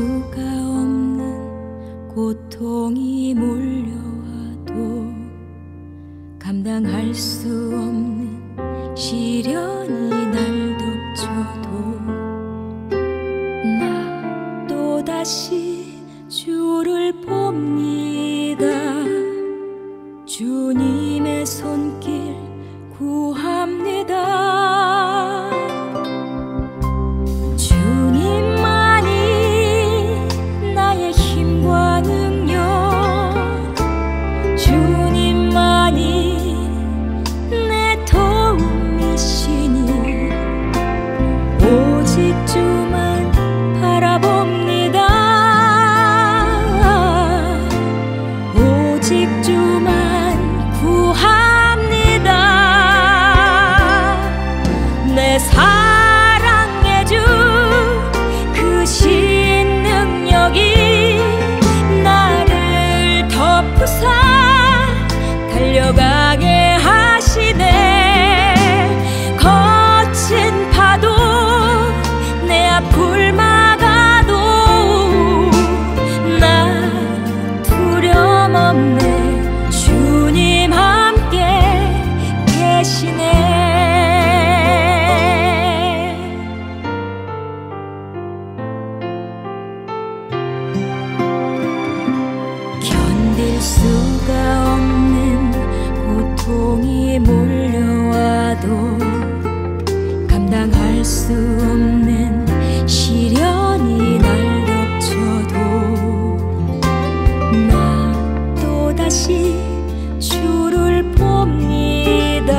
수가 없는 고통이 몰려와도 감당할 수 없는 시련이 날 덮쳐도 나 또다시 주를 봅니다. 주님의 손길 구합니다. 주님만이 나의 힘과 능력, 주님만이 내 도움이시니 오직 주만 바라봅니다. 오직 주만 구합니다. 내 사랑의 주 그 신능력이 나를 덮으사 달려가게 하시네. 거친 파도 내 앞을 막아도 나 두려움 없네. 주님 함께 계시네. 견딜 수가 없는 고통이 몰려와도 감당할 수 없는 시련이 날 덮쳐도 나 또다시 주를 봅니다.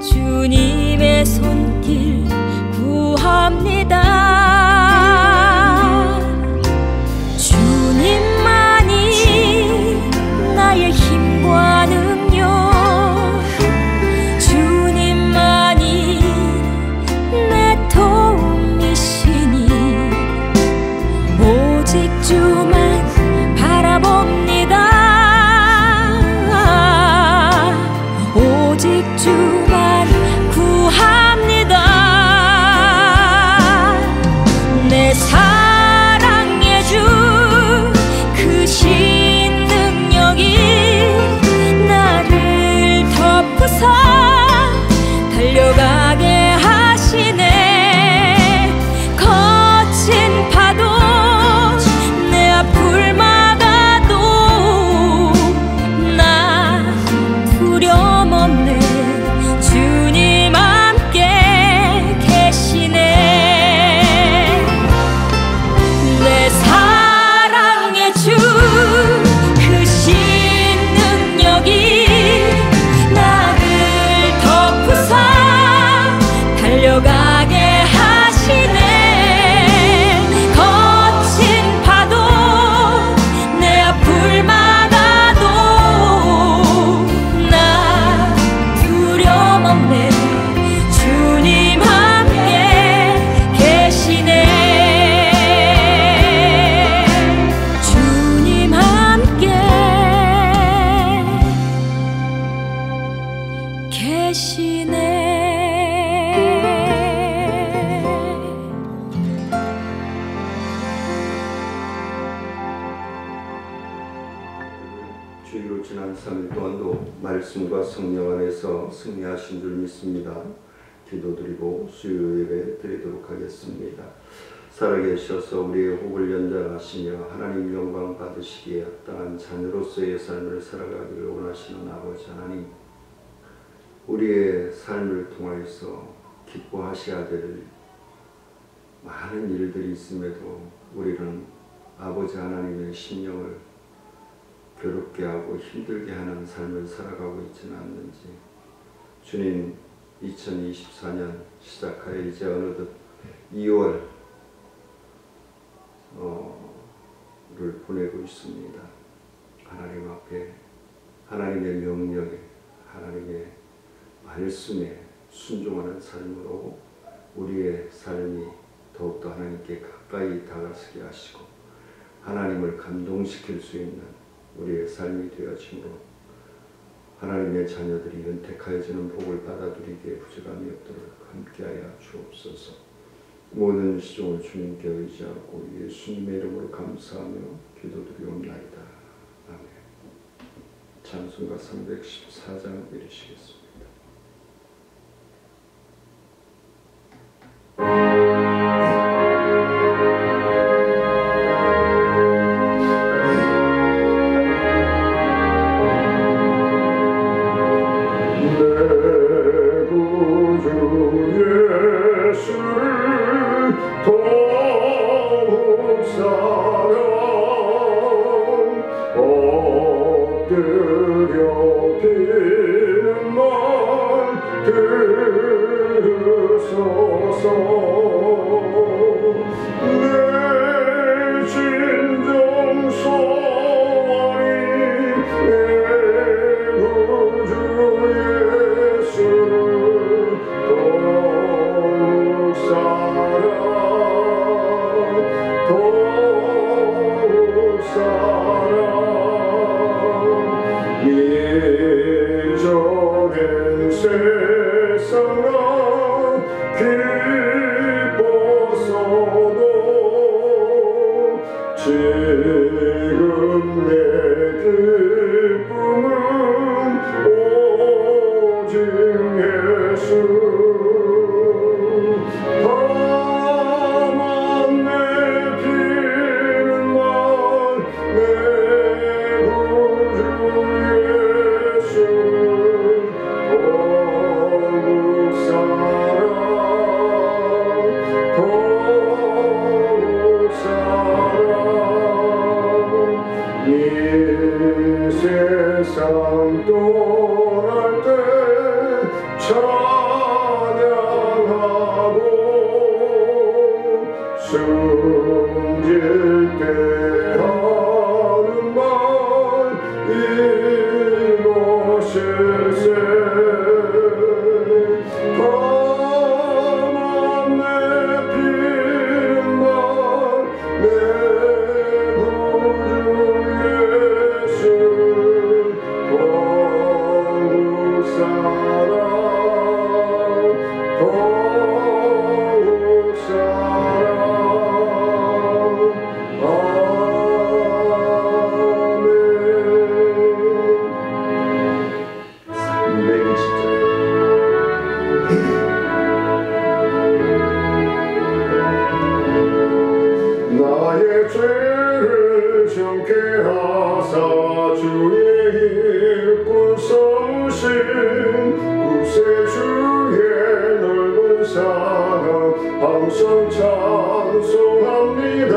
주님의 손길 구합니다. 주님만이 나의 힘과 능력, 주님만이 내 도움이시니 오직 주만 바라봅니다. 오직 주만 구합니다. 내 사랑의 주 그 신능력이 나를 덮으사 달려가게 하시네. 거친 파도 내 앞을 막아도 나 두려움 없네. 주님 함께 계시네. 내 사랑의 주 그 신능력이 나를 덮으사 달려가게 하시네. 거친 파도 내 앞을 막아도 나 두려움 없네. 주님 함께 계시네. 주님 함께 계시네. 주의로 지난 3일 동안도 말씀과 성령 안에서 승리하신 줄 믿습니다. 기도드리고 수요 예배 드리도록 하겠습니다. 살아계셔서 우리의 혹을 연장하시며 하나님 영광 받으시기에 합당한 자녀로서의 삶을 살아가기를 원하시는 아버지 하나님, 우리의 삶을 통하여서 기뻐하셔야 될 많은 일들이 있음에도 우리는 아버지 하나님의 심령을 괴롭게 하고 힘들게 하는 삶을 살아가고 있지는 않는지, 주님 2024년 시작하여 이제 어느덧 2월을 보내고 있습니다. 하나님 앞에 하나님의 명령에 하나님의 말씀에 순종하는 삶으로 우리의 삶이 더욱더 하나님께 가까이 다가서게 하시고 하나님을 감동시킬 수 있는 우리의 삶이 되어지므로 하나님의 자녀들이 은택하여지는 복을 받아들이기에 부족함이 없도록 함께하여 주옵소서. 모든 시종을 주님께 의지하고 예수님의 이름으로 감사하며 기도드리옵나이다. 아멘. 찬송가 314장 읽으시겠습니다. 세상 떠날 때 찬양하고 숨질 때 하는 말 이것일세. 가만 내피는 말 내 나의 죄를 정케 하사 주의 일꾼 삼으신 구세주의 넓은 사랑 항상 찬송합니다.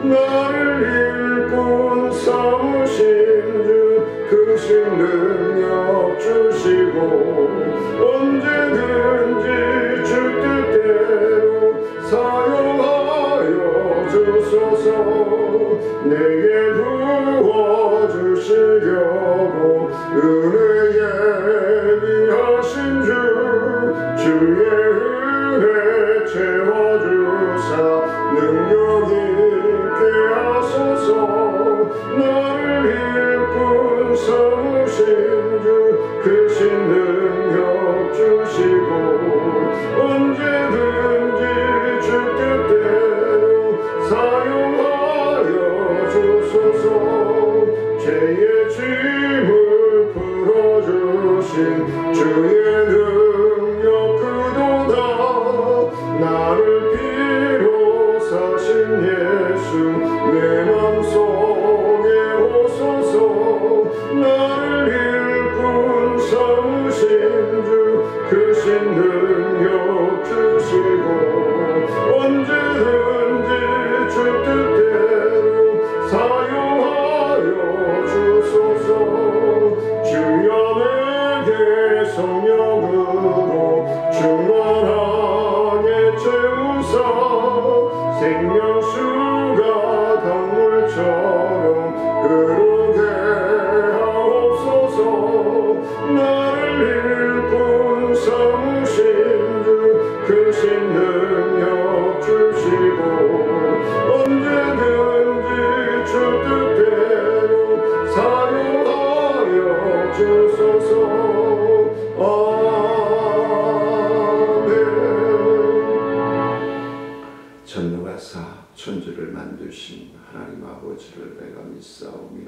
나를 일꾼 삼으신 주 크신 능력 주시고 언제든지 주 뜻대로 사용하여 주소서. 내게 부어주시려고 은혜에 위하신 주 주의 은혜 채워주사 능력 있게 하소서. 나를 일꾼 삼으신 주 크신 능력 주시고 언제든지 주 뜻대로 사용하여 주소서. 죄의 짐을 풀어주신 주의 능력 그도다. 나를 피로 사신 예수 내 맘속에 오소서. 나를 일꾼 삼으신 주 크신 능력 주시고 언제든지 주 뜻대로 사용하여 주소서. 주여 내게 성령으로 충만하게 채우사 생명수가 강물처럼 흐르게 하옵소서. 나를 일꾼 삼으신 주 크신 능력 주시고 언제든지 주 뜻대로 사용하여 주소서. 아멘. 천지를 만드신 하나님 아버지를 내가 믿사오며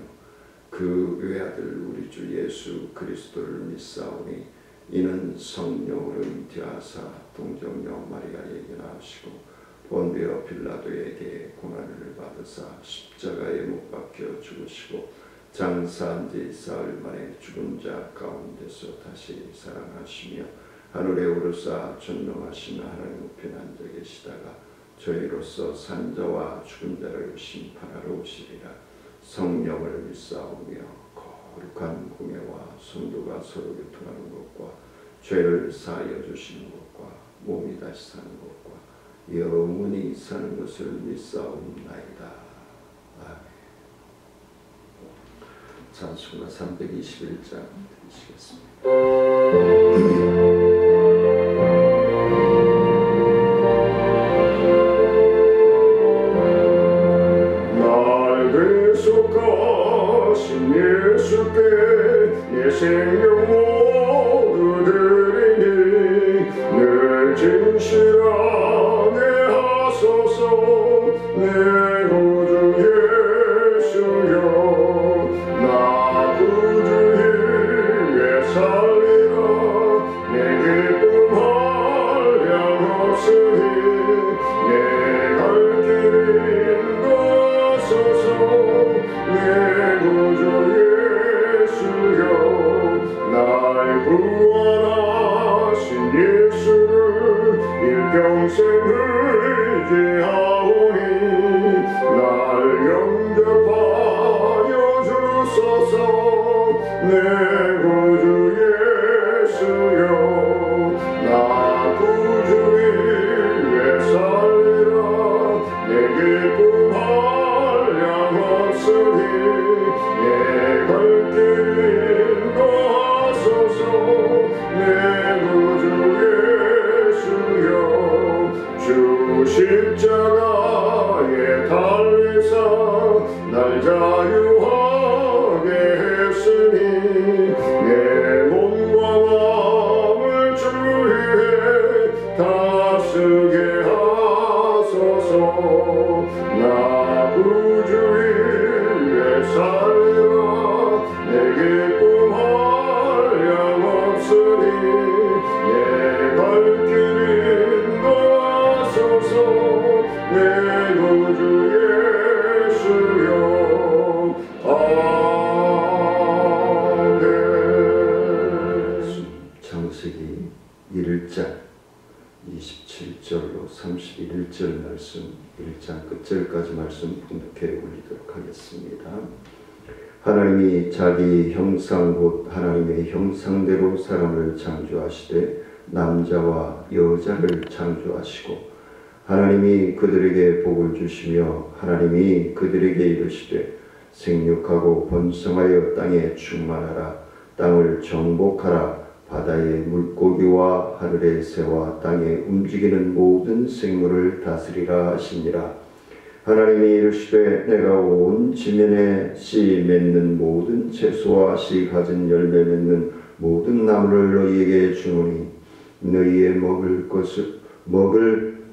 그 외아들 우리 주 예수 그리스도를 믿사오니 이는 성령으로 잉태하사 동정녀 마리아에게 나으시고 본디오 빌라도에게 고난을 받으사 십자가에 못 박혀 죽으시고 장사한 지 사흘 만에 죽은 자 가운데서 다시 살아나시며 하늘에 오르사 전능하신 하나님 우편에 앉아 계시다가 저희로서 산자와 죽은 자를 심판하러 오시리라. 성령을 믿사오며 거룩한 공예와 성도가 서로 교통하는 것과 죄를 사하여 주시는 것과 몸이 다시 사는 것과 영원히 사는 것을 믿사옵나이다. 아멘. 찬송가 321장 드리시겠습니다. 약속하신 예수께 내 생명 모두 드리니 늘 진실하게 하소서. 내 구주 예수여 나 구주 위에 살리라. 내 기쁨 한량없으리. 내 갈 길 인도하소서. 내 구주 예수여 날 구원하신 예수를 일평생 의지하오니 날 영접하여 주소서. 내 구주 예수여 나 구주 위에 살리라. 내 기쁨 한량없으리. 내 갈 길 인도하소서. 내 구주 예수여 주 십자가에 달리사 날 자유하게 했으니 내 몸과 마음을 주 위에 다스게 하소서. 나 구주 위에 살리라. 내 기쁨 한량없으리. 내 갈 길 인도하소서. 내 구주 예수여 아멘. 창세기 1장 27절로 31절 말씀 1장 끝절까지 말씀 분독해 올리도록 하겠습니다. 하나님이 자기 형상 곧 하나님의 형상대로 사람을 창조하시되 남자와 여자를 창조하시고 하나님이 그들에게 복을 주시며 하나님이 그들에게 이르시되 생육하고 번성하여 땅에 충만하라. 땅을 정복하라. 바다의 물고기와 하늘의 새와 땅에 움직이는 모든 생물을 다스리라 하시니라. 하나님이 이르시되 내가 온 지면에 씨 맺는 모든 채소와 씨 가진 열매 맺는 모든 나무를 너희에게 주노니 너희의 먹을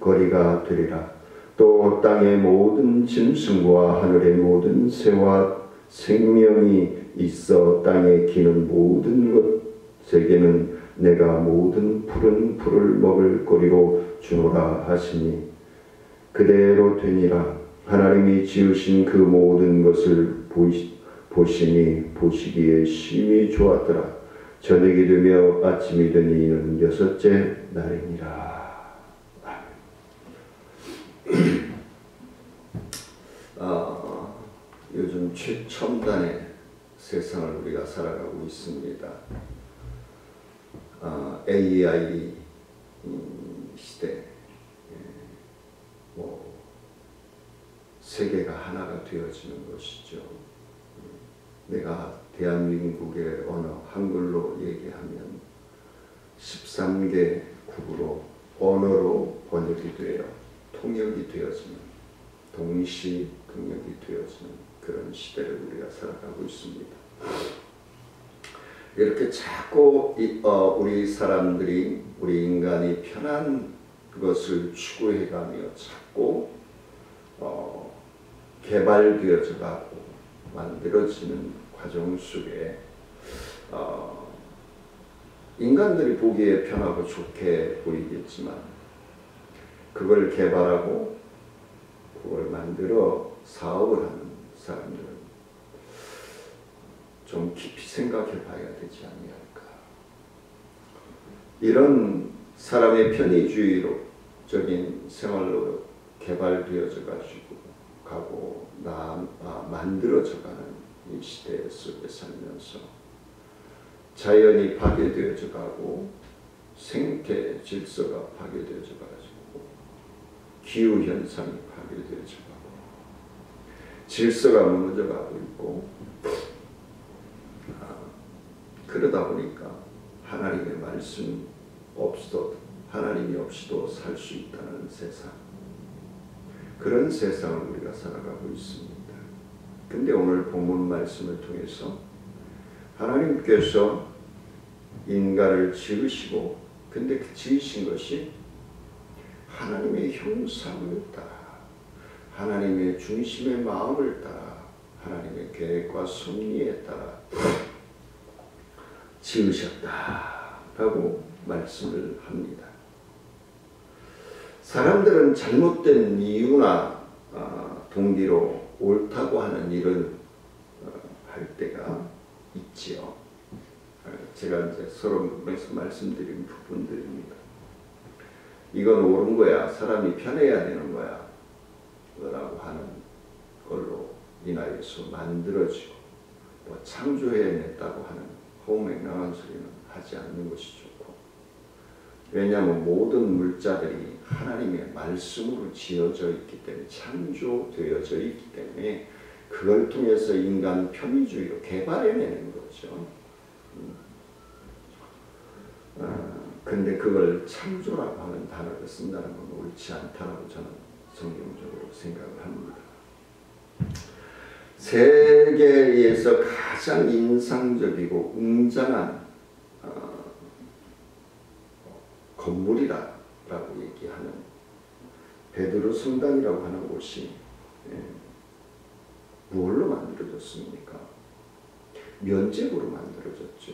거리가 되리라. 또 땅의 모든 짐승과 하늘의 모든 새와 생명이 있어 땅에 기는 모든 것에게는 내가 모든 푸른 풀을 먹을 거리로 주노라 하시니 그대로 되니라. 하나님이 지으신 그 모든 것을 보시니 보시기에 심히 좋았더라. 저녁이 되며 아침이 되니 이는 여섯째 날이니라. 요즘 최첨단의 세상을 우리가 살아가고 있습니다. AI 시대, 세계가 하나가 되어지는 것이죠. 내가 대한민국의 언어 한글로 얘기하면 13개 국으로 언어로 번역이 되어 통역이 되어지는, 동시 통역이 되어지는 그런 시대를 우리가 살아가고 있습니다. 이렇게 자꾸 우리 사람들이, 우리 인간이 편한 것을 추구해가며 자꾸 개발되어져 가고 만들어지는 과정 속에 인간들이 보기에 편하고 좋게 보이겠지만 그걸 개발하고 그걸 만들어 사업을 하는 사람들은 좀 깊이 생각해 봐야 되지 아니할까. 이런 사람의 편의주의적인 생활로 개발되어져 가지고 가고 만들어져 가는 이 시대 속에 살면서 자연이 파괴되어져 가고 생태 질서가 파괴되어져 가지고 기후 현상이 파괴되어져 가고 질서가 무너져 가고 있고 그러다 보니까 하나님의 말씀 하나님이 없이도 살 수 있다는 세상, 그런 세상을 우리가 살아가고 있습니다. 근데 오늘 본문 말씀을 통해서 하나님께서 인간을 지으시고, 근데 그 지으신 것이 하나님의 형상을 따라, 하나님의 중심의 마음을 따라, 하나님의 계획과 섭리에 따라 지으셨다라고 말씀을 합니다. 사람들은 잘못된 이유나 동기로 옳다고 하는 일을 할 때가 있지요. 제가 이제 서론에서 말씀드린 부분들입니다. 이건 옳은 거야, 사람이 편해야 되는 거야 라고 하는 걸로 인하여서 만들어지고 뭐 창조해냈다고 하는 허무맹랑한 소리는 하지 않는 것이 좋고, 왜냐하면 모든 물자들이 하나님의 말씀으로 지어져 있기 때문에, 창조되어져 있기 때문에 그걸 통해서 인간 편의주의로 개발해내는 거죠. 근데 그걸 창조라고 하는 단어를 쓴다는 건 옳지 않다라고 저는 성경적으로 생각을 합니다. 세계에서 가장 인상적이고 웅장한 건물이라고 얘기하는 베드로 성당이라고 하는 곳이 무엇로 만들어졌습니까? 면제부로 만들어졌죠.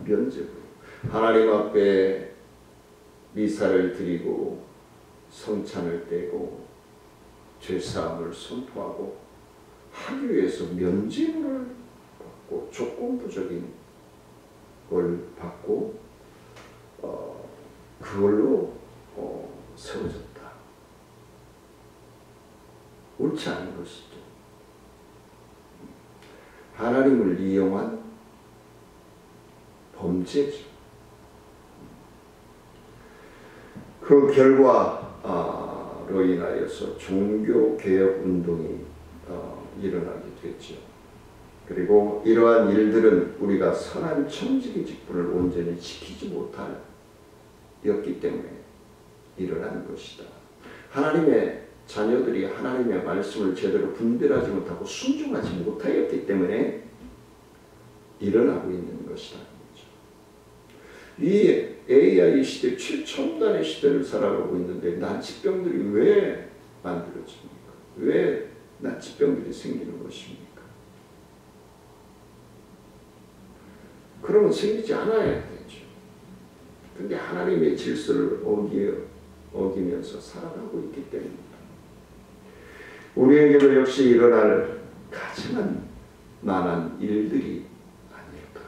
면제부. 하나님 앞에 미사를 드리고 성찬을 떼고 죄사함을 선포하고 하기 위해서 면제부를 받고 조건부적인 걸 받고 그걸로 세워졌다. 옳지 않은 것이죠. 하나님을 이용한 범죄죠. 그 결과로 인하여서 종교개혁 운동이 일어나게 됐죠. 그리고 이러한 일들은 우리가 선한 청지기 직분을 온전히 지키지 못하였기 때문에 일어난 것이다. 하나님의 자녀들이 하나님의 말씀을 제대로 분별하지 못하고 순종하지 못하였기 때문에 일어나고 있는 것이라는 거죠. 이 AI 시대, 최첨단의 시대를 살아가고 있는데 난치병들이 왜 만들어집니까? 왜 난치병들이 생기는 것입니까? 그러면 생기지 않아야 되죠. 근데 하나님의 질서를 어기면서 살아가고 있기 때문입니다. 우리에게도 역시 일어날 가증한 만한 일들이 아닐까.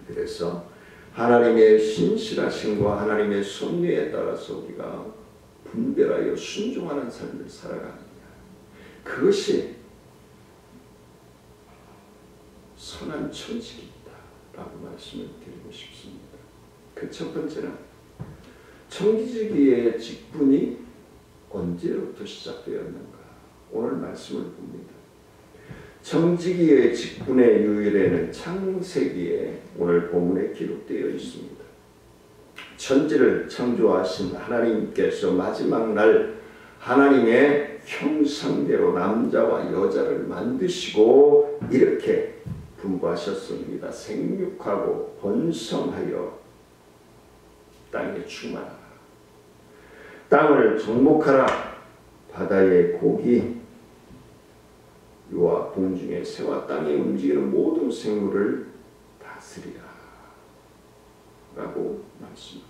그래서 하나님의 신실하심과 하나님의 섭리에 따라서 우리가 분별하여 순종하는 삶을 살아가느냐, 그것이 선한 청지기이다 라고 말씀을 드리고 싶습니다. 그 첫 번째는 청지기의 직분이 언제부터 시작되었는가, 오늘 말씀을 봅니다. 청지기의 직분의 유일에는 창세기에 오늘 본문에 기록되어 있습니다. 천지를 창조하신 하나님께서 마지막 날 하나님의 형상대로 남자와 여자를 만드시고 이렇게 분부하셨습니다. 생육하고 번성하여 땅에 충만하라. 땅을 정복하라. 바다의 고기와 공중의 새와 땅에 움직이는 모든 생물을 다스리라 라고 말씀합니다.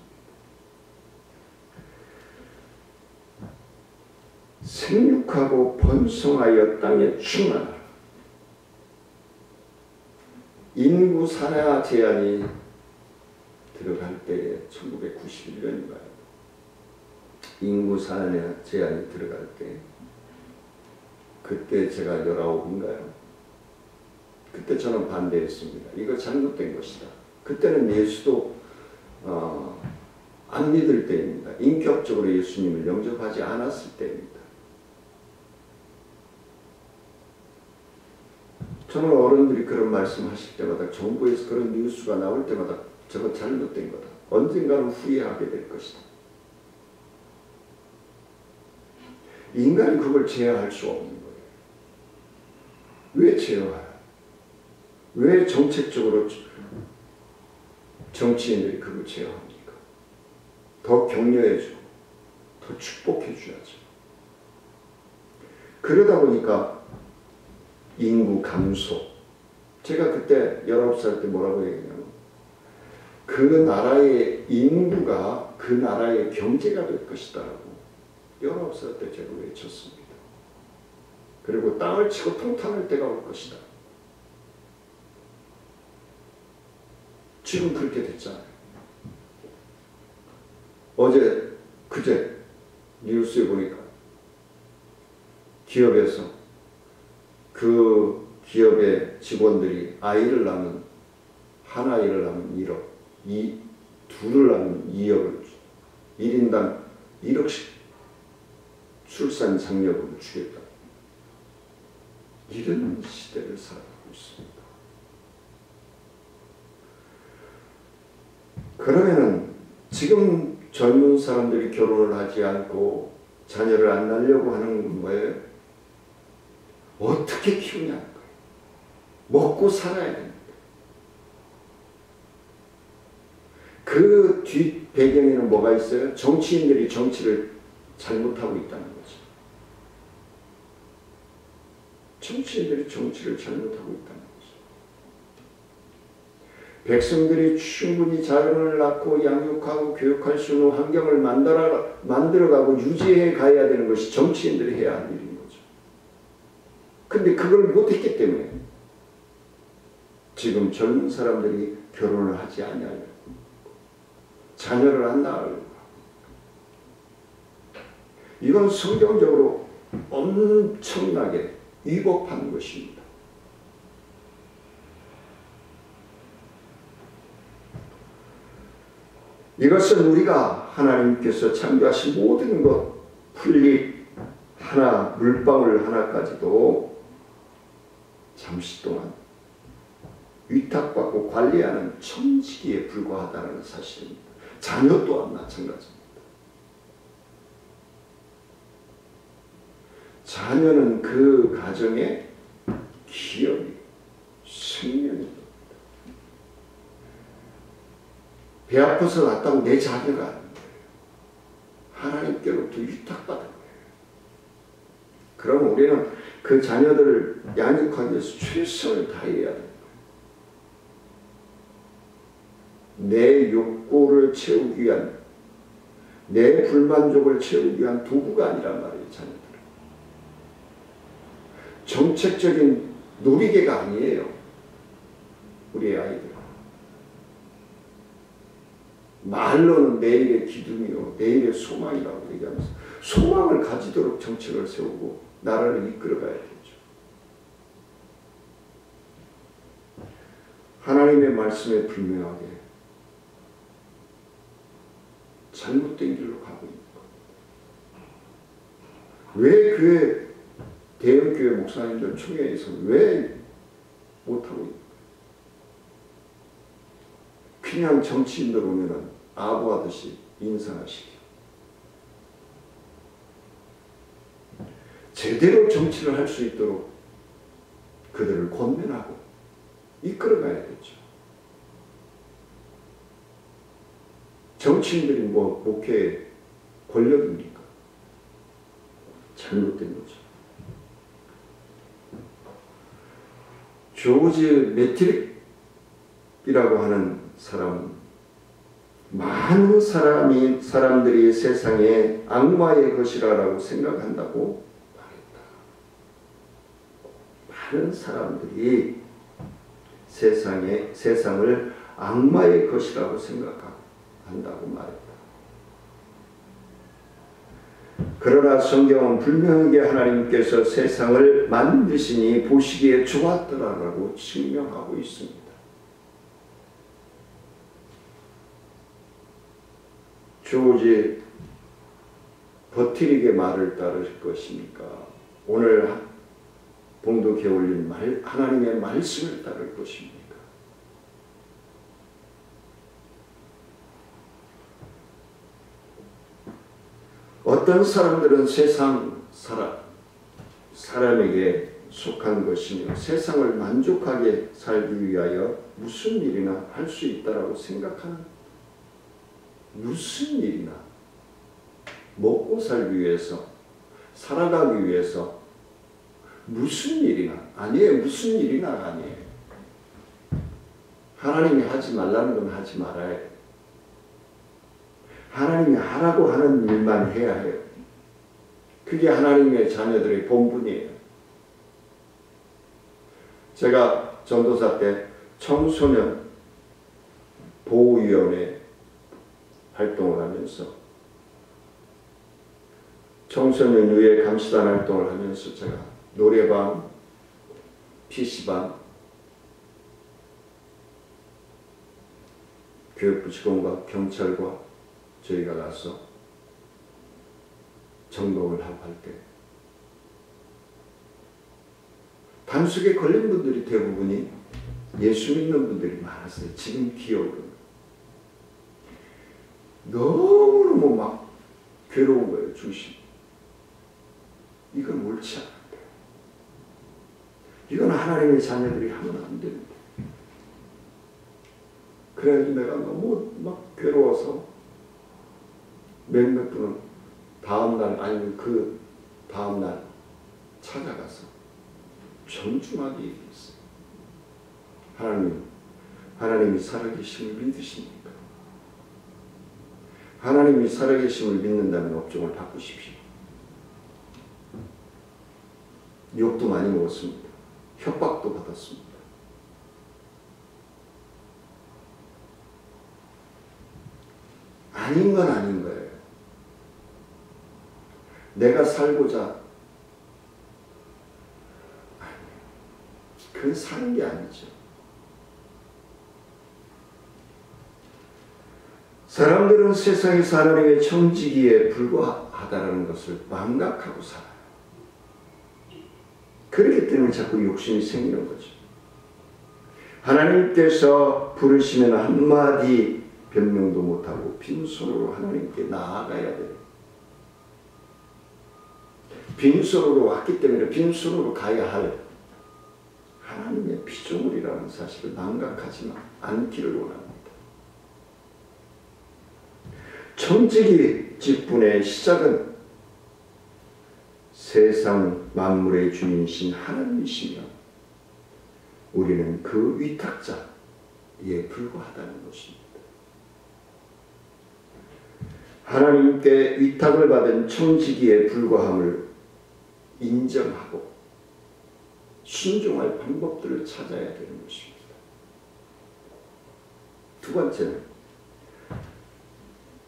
생육하고 번성하여 땅에 충만하라. 인구 산하 제한이 들어갈 때에 1991년인가요? 인구 산하 제한이 들어갈 때 그때 제가 19인가요? 그때 저는 반대했습니다. 이거 잘못된 것이다. 그때는 예수도 안 믿을 때입니다. 인격적으로 예수님을 영접하지 않았을 때입니다. 저는 어른들이 그런 말씀하실 때마다 정부에서 그런 뉴스가 나올 때마다 저거 잘못된 거다. 언젠가는 후회하게 될 것이다. 인간이 그걸 제어할 수 없는 거예요. 왜 제어해요? 왜 정책적으로 정치인들이 그걸 제어합니까? 더 격려해주고 더 축복해줘야죠. 그러다 보니까 인구 감소. 제가 그때 19살 때 뭐라고 얘기했냐면 그 나라의 인구가 그 나라의 경제가 될 것이다 라고 19살 때 제가 외쳤습니다. 그리고 땅을 치고 통탄할 때가 올 것이다. 지금 그렇게 됐잖아요. 어제 그제 뉴스에 보니까 기업에서 그 기업의 직원들이 아이를 낳으면 한 아이를 낳으면 1억, 둘을 낳으면 2억을 1인당 1억씩 출산 장려금을 주겠다. 이런 시대를 살아가고 있습니다. 그러면은 지금 젊은 사람들이 결혼을 하지 않고 자녀를 안 낳으려고 하는 건 뭐예요? 어떻게 키우냐는 거예요. 먹고 살아야 됩니다. 그 뒷 배경에는 뭐가 있어요? 정치인들이 정치를 잘못하고 있다는 거죠. 정치인들이 정치를 잘못하고 있다는 거죠. 백성들이 충분히 자녀를 낳고 양육하고 교육할 수 있는 환경을 만들어가고 유지해 가야 되는 것이 정치인들이 해야 할 일입니다. 근데 그걸 못했기 때문에 지금 젊은 사람들이 결혼을 하지 않냐고 자녀를 안 낳으려고 이건 성경적으로 엄청나게 위법한 것입니다. 이것은 우리가 하나님께서 창조하신 모든 것 풀잎 하나 물방울 하나까지도 잠시 동안 위탁받고 관리하는 천지기에 불과하다는 사실입니다. 자녀 또한 마찬가지입니다. 자녀는 그 가정의 기업이 생명입니다. 배 아파서 낳았다고 내 자녀가 아닌 거예요. 하나님께로부터 위탁받은 거예요. 그럼 우리는 그 자녀들을 양육하기 위해서 최선을 다해야 됩니다. 내 욕구를 채우기 위한, 내 불만족을 채우기 위한 도구가 아니란 말이에요. 자녀들은 정책적인 놀이개가 아니에요. 우리 아이들은 말로는 내일의 기둥이요 내일의 소망이라고 얘기하면서 소망을 가지도록 정책을 세우고 나라를 이끌어가야 되죠. 하나님의 말씀에 분명하게 잘못된 길로 가고 있는 겁니다. 왜 교회 대형교회 목사님들 총회에서 왜 못하고 있는 거예요? 그냥 정치인들 오면은 아부하듯이 인사하시고 제대로 정치를 할 수 있도록 그들을 권면하고 이끌어가야 되죠. 정치인들이 뭐 목회의 권력입니까? 잘못된 거죠. 조지 매트릭이라고 하는 사람은 많은 사람들이 세상에 악마의 것이라고 생각한다고 말했다. 많은 사람들이 세상을 악마의 것이라고 생각한다고 말했다. 그러나 성경은 분명하게 하나님께서 세상을 만드시니 보시기에 좋았더라라고 증명하고 있습니다. 조지 버티릭의 말을 따를 것입니까? 오늘 봉독해 올린 하나님의 말씀을 따를 것입니까? 어떤 사람들은 세상 사람에게 속한 것이며 세상을 만족하게 살기 위하여 무슨 일이나 할 수 있다라고 생각하는, 무슨 일이나 먹고 살기 위해서, 살아가기 위해서 무슨 일이나, 아니에요. 무슨 일이나가 아니에요. 하나님이 하지 말라는 건 하지 말아야 해요. 하나님이 하라고 하는 일만 해야 해요. 그게 하나님의 자녀들의 본분이에요. 제가 전도사 때 청소년 보호위원회 활동을 하면서, 청소년 유해 감시단 활동을 하면서 제가 노래방, PC방, 교육부 직원과 경찰과 저희가 가서 점검을 하고 할 때 단속에 걸린 분들이 대부분이 예수 믿는 분들이 많았어요. 지금 기억은 너무너무 막 괴로운 거예요. 중심. 이건 옳지 않은데, 이건 하나님의 자녀들이 하면 안 되는데. 그래서 내가 너무 막 괴로워서 몇몇 분은 다음날, 아니면 그 다음날 찾아가서 정중하게 얘기했어요. 하나님이 살아계심을 믿으십니까? 하나님이 살아계심을 믿는다면 업종을 바꾸십시오. 욕도 많이 먹었습니다. 협박도 받았습니다. 아닌 건 아닌 거예요. 내가 살고자, 그건 사는 게 아니죠. 사람들은 세상에서 하나님의 청지기에 불과하다는 것을 망각하고 살아요. 그렇기 때문에 자꾸 욕심이 생기는 거죠. 하나님께서 부르시면 한마디 변명도 못하고 빈손으로 하나님께 나아가야 돼요. 빈손으로 왔기 때문에 빈손으로 가야 할 하나님의 피조물이라는 사실을 망각하지 않기를 원합니다. 청지기 직분의 시작은 세상 만물의 주인이신 하나님이시며 우리는 그 위탁자에 불과하다는 것입니다. 하나님께 위탁을 받은 청지기에 불과함을 인정하고 순종할 방법들을 찾아야 되는 것입니다. 두 번째는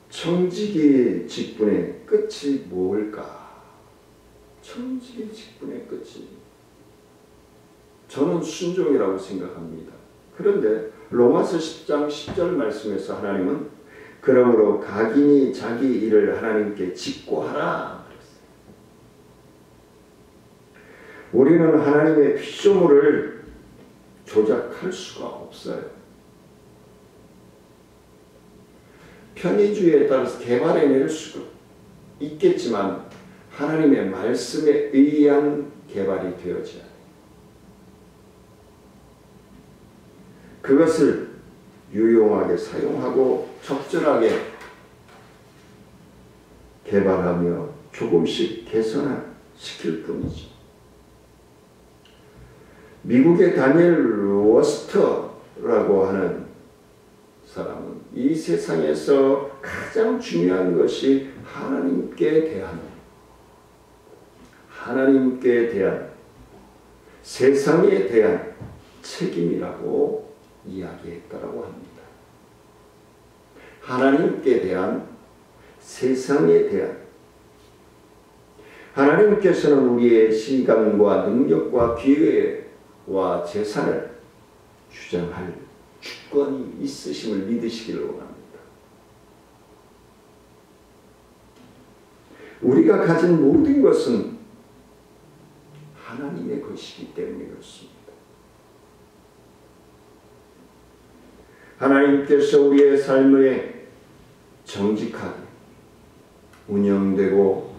청지기 직분의 끝이 뭘까? 청지기 직분의 끝이, 저는 순종이라고 생각합니다. 그런데 로마서 10장 10절 말씀에서 하나님은 그러므로 각인이 자기 일을 하나님께 짓고 하라 그랬어요. 우리는 하나님의 피조물을 조작할 수가 없어요. 편의주의에 따라서 개발해낼 수가 있겠지만 하나님의 말씀에 의한 개발이 되어져야 해요. 그것을 유용하게 사용하고 적절하게 개발하며 조금씩 개선할 시킬 뿐이죠. 미국의 다니엘 워스터라고 하는 사람은 이 세상에서 가장 중요한 것이 하나님께 대한 세상에 대한 책임이라고 이야기했다라고 합니다. 하나님께 대한 세상에 대한 하나님께서는 우리의 시간과 능력과 기회와 재산을 주장할 주권이 있으심을 믿으시기를 원합니다. 우리가 가진 모든 것은 하나님의 것이기 때문에 그렇습니다. 하나님께서 우리의 삶에 정직하게 운영되고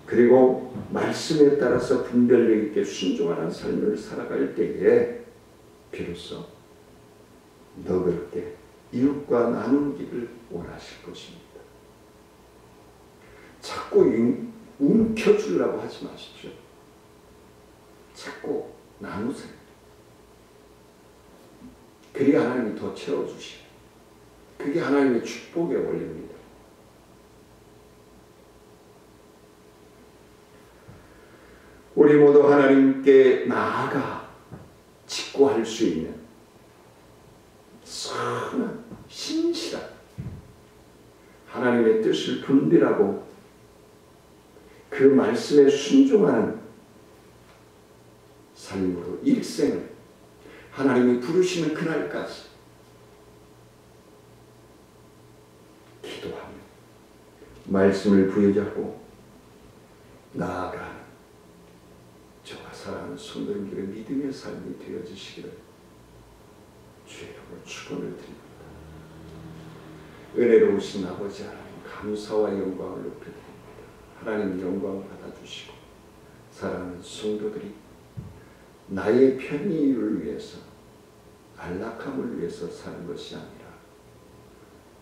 그리고 말씀에 따라서 분별력 있게 순종하는 삶을 살아갈 때에 비로소 너그럽게 이웃과 나누기를 원하실 것입니다. 자꾸 움켜주려고 하지 마십시오. 자꾸 나누세요. 그래야 하나님이 더 채워주시고 그게 하나님의 축복의 원리입니다. 우리 모두 하나님께 나아가 직구할 수 있는 선한 신실한 하나님의 뜻을 분별하고 그 말씀에 순종하는 삶으로 일생을 하나님이 부르시는 그날까지 기도하며 말씀을 부여잡고 나아가는 저와 사랑하는 성도님들의 믿음의 삶이 되어지시기를 주의 이름으로 축원을 드립니다. 은혜로우신 아버지 하나님 감사와 영광을 높여드립니다. 하나님 영광 받아주시고 사랑하는 성도들이 나의 편의를 위해서 안락함을 위해서 사는 것이 아니라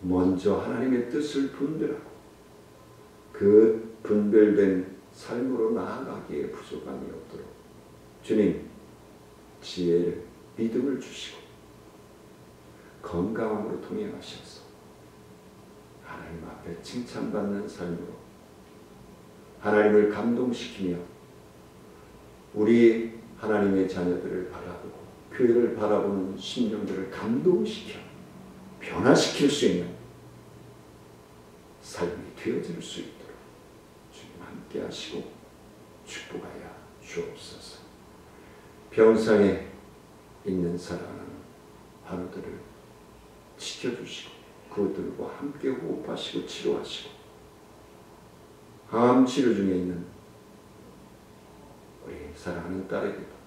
먼저 하나님의 뜻을 분별하고 그 분별된 삶으로 나아가기에 부족함이 없도록 주님 지혜를 믿음을 주시고 건강함으로 통행하셔서 하나님 앞에 칭찬받는 삶으로 하나님을 감동시키며 우리 하나님의 자녀들을 바라보고 교회를 바라보는 심령들을 감동시켜 변화시킬 수 있는 삶이 되어질 수 있도록 주님 함께 하시고 축복하여 주옵소서. 병상에 있는 사랑하는 환우들을 지켜주시고 그들과 함께 호흡하시고 치료하시고 항암 치료 중에 있는 우리 사랑하는 딸에게도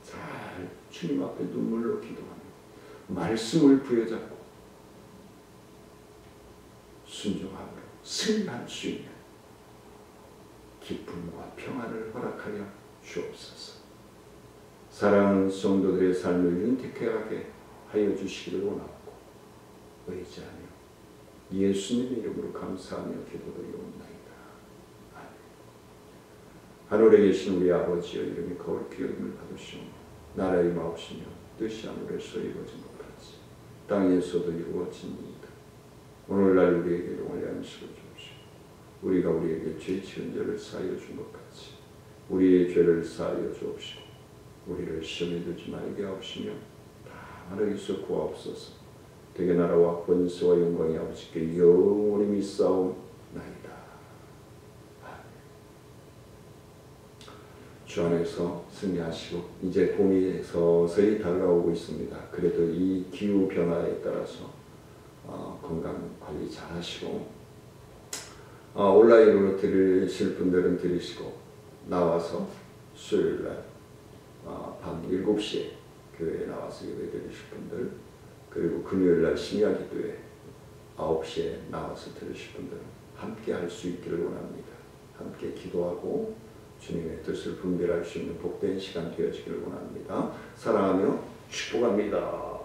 잘 주님 앞에 눈물로 기도하며 말씀을 부여잡고 순종함으로 승리할 수 있는 기쁨과 평안을 허락하여 주옵소서. 사랑하는 성도들의 삶을 윤택하게 하여 주시기를 원하고 의지하며 예수님의 이름으로 감사하며 기도드리옵나이다. 아멘. 하늘에 계신 우리 아버지여 이름이 거룩히 여김을 받으시오며 나라의 마옵시며 뜻이 하늘에서 이루어진 것 같이 땅에서도 이루어집니다. 오늘날 우리에게 영원히 안식을 주옵시고 우리가 우리에게 죄 지은 죄를 사하여 준 것 같이 우리의 죄를 사하여 주옵시고 우리를 시험에 들지 말게 하옵시며 다만 여기서 구하옵소서. 되게 나라와 권세와 영광이 아버지께 영원히 믿사옵나이다. 주 안에서 승리하시고 이제 봄이 서서히 다가오고 있습니다. 그래도 이 기후 변화에 따라서 건강 관리 잘 하시고 온라인으로 들으실 분들은 들으시고 나와서 수요일날 밤 7시에 교회에 나와서 예배 드리실 분들 그리고 금요일날 심야기도에 9시에 나와서 들으실 분들은 함께 할 수 있기를 원합니다. 함께 기도하고 주님의 뜻을 분별할 수 있는 복된 시간 되어지기를 원합니다. 사랑하며 축복합니다.